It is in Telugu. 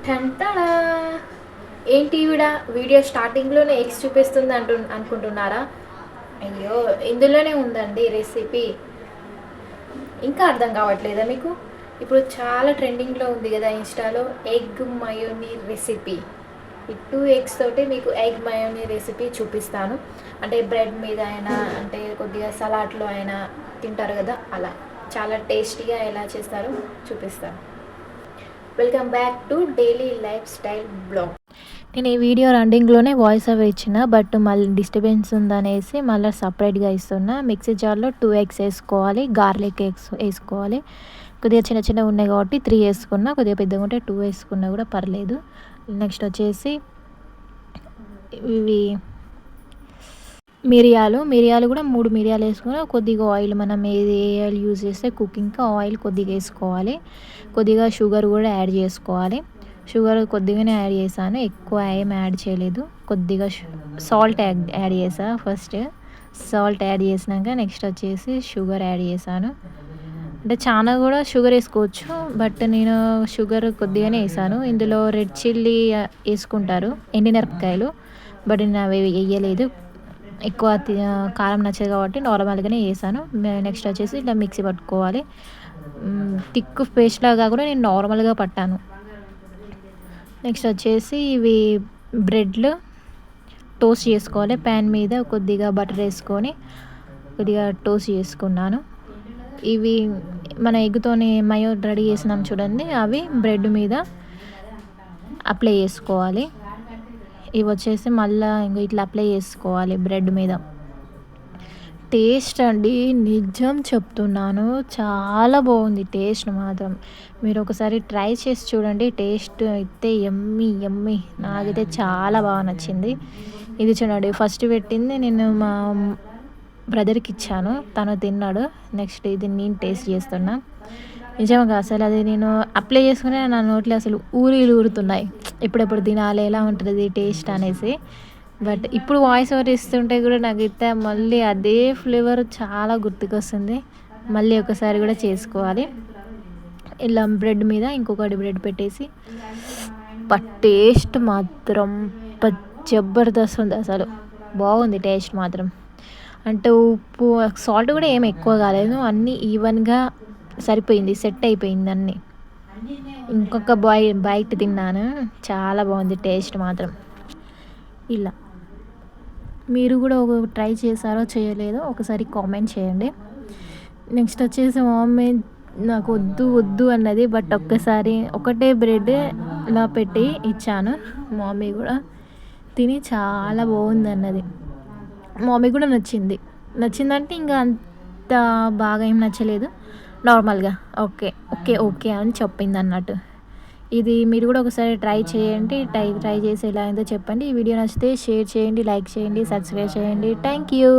టంటడా! ఏంటి ఈవిడ వీడియో స్టార్టింగ్‌లోనే ఎగ్స్ చూపిస్తుంది అనుకుంటున్నారా? అయ్యో! ఇందులోనే ఉందండి రెసిపీ. ఇంకా అర్థం కావట్లేదా మీకు? ఇప్పుడు చాలా ట్రెండింగ్‌లో ఉంది కదా ఇన్‌స్టాలో ఎగ్ మయోనీ రెసిపీ. ఈ 2 ఎగ్స్ తోటి మీకు ఎగ్ మయోనీ రెసిపీ చూపిస్తాను. అంటే బ్రెడ్ మీద అయినా, అంటే కొద్దిగా సలాడ్‌లో అయినా తింటారు కదా అలా. చాలా టేస్టీగా ఎలా చేస్తారో చూపిస్తాను. Welcome back to daily life style blog. నేను ఈ వీడియో రన్నింగ్లోనే వాయిస్ ఓవర్ ఇచ్చిన, బట్ మళ్ళీ డిస్టర్బెన్స్ ఉందనేసి మళ్ళీ సపరేట్గా ఇస్తున్నా. మిక్సీ జార్లో 2 ఎగ్స్ వేసుకోవాలి, గార్లిక్ ఎగ్స్ వేసుకోవాలి. కొద్దిగా చిన్న చిన్నగా ఉన్నాయి కాబట్టి 3 వేసుకున్నా, కొద్దిగా పెద్దగా ఉంటే 2 వేసుకున్నా కూడా పర్లేదు. నెక్స్ట్ వచ్చేసి ఇవి మిరియాలు కూడా 3 మిరియాలు వేసుకుని కొద్దిగా ఆయిల్, మనం ఏది ఆయిల్ యూజ్ చేస్తే కుకింగ్కి ఆయిల్ కొద్దిగా వేసుకోవాలి. కొద్దిగా షుగర్ కూడా యాడ్ చేసుకోవాలి. షుగర్ కొద్దిగానే యాడ్ చేశాను, ఎక్కువ ఏం యాడ్ చేయలేదు. కొద్దిగా సాల్ట్ యాడ్ చేసా. ఫస్ట్ సాల్ట్ యాడ్ చేసినాక నెక్స్ట్ వచ్చేసి షుగర్ యాడ్ చేశాను. అంటే చాలా కూడా షుగర్ వేసుకోవచ్చు, బట్ నేను షుగర్ కొద్దిగానే వేసాను. ఇందులో రెడ్ చిల్లీ వేసుకుంటారు, ఎండిమిరపకాయలు, బట్ నేను అవి వేయలేదు. ఎక్కువ కారం నచ్చదు కాబట్టి నార్మల్గానే వేసాను. నెక్స్ట్ వచ్చేసి ఇట్లా మిక్సీ పట్టుకోవాలి. థిక్ పేస్ట్ లాగా కూడా నేను నార్మల్గా పట్టాను. నెక్స్ట్ వచ్చేసి ఇవి బ్రెడ్లు టోస్ట్ చేసుకోవాలి. ప్యాన్ మీద కొద్దిగా బటర్ వేసుకొని కొద్దిగా టోస్ట్ చేసుకున్నాను. ఇవి మన ఎగ్తోని మయో రెడీ చేసినాం చూడండి, అవి బ్రెడ్ మీద అప్లై చేసుకోవాలి. ఇవి వచ్చేసి మళ్ళీ ఇంకో ఇట్లా అప్లై చేసుకోవాలి బ్రెడ్ మీద. టేస్ట్ అండి, నిజం చెప్తున్నాను, చాలా బాగుంది టేస్ట్ మాత్రం. మీరు ఒకసారి ట్రై చేసి చూడండి. టేస్ట్ అయితే యమ్మీ యమ్మీ, నాకైతే చాలా బాగా నచ్చింది. ఇది చూడండి, ఫస్ట్ పెట్టింది నేను మా బ్రదర్కి ఇచ్చాను, తను తిన్నాడు. నెక్స్ట్ ఇది నేను టేస్ట్ చేస్తున్నా. నిజంగా అసలు అది నేను అప్లై చేసుకునే నా నోట్లో అసలు ఊరిలు ఊరుతున్నాయి, ఎప్పుడెప్పుడు తినాలి, ఎలా ఉంటుంది టేస్ట్ అనేసి. బట్ ఇప్పుడు వాయిస్ ఓవర్ ఇస్తుంటే కూడా నాకైతే మళ్ళీ అదే ఫ్లేవర్ చాలా గుర్తుకొస్తుంది. మళ్ళీ ఒకసారి కూడా చేసుకోవాలి. ఇలా బ్రెడ్ మీద ఇంకొకటి బ్రెడ్ పెట్టేసి, టేస్ట్ మాత్రం జబర్దస్త్ ఉంది, అసలు బాగుంది టేస్ట్ మాత్రం. అంటే ఉప్పు సాల్ట్ కూడా ఏం ఎక్కువ కాలేదు, అన్నీ ఈవెన్గా సరిపోయింది, సెట్ అయిపోయింది అన్నీ. ఇంకొక బైట్ తిన్నాను, చాలా బాగుంది టేస్ట్ మాత్రం. ఇలా మీరు కూడా ఒక ట్రై చేశారో చేయలేదో ఒకసారి కామెంట్ చేయండి. నెక్స్ట్ వచ్చేసి మమ్మీ నాకు వద్దు అన్నది, బట్ ఒకటే బ్రెడ్ ఇలా పెట్టి ఇచ్చాను. మమ్మీ కూడా తిని చాలా బాగుంది అన్నది. మమ్మీ కూడా నచ్చిందంటే ఇంకా అంత బాగా ఏం నచ్చలేదు, నార్మల్గా ఓకే అని చెప్పింది అన్నట్టు. ఇది మీరు కూడా ఒకసారి ట్రై చేయండి. ట్రై చేసి ఎలా అయిందో చెప్పండి. ఈ వీడియో నచ్చితే షేర్ చేయండి, లైక్ చేయండి, సబ్స్క్రైబ్ చేయండి. Thank you.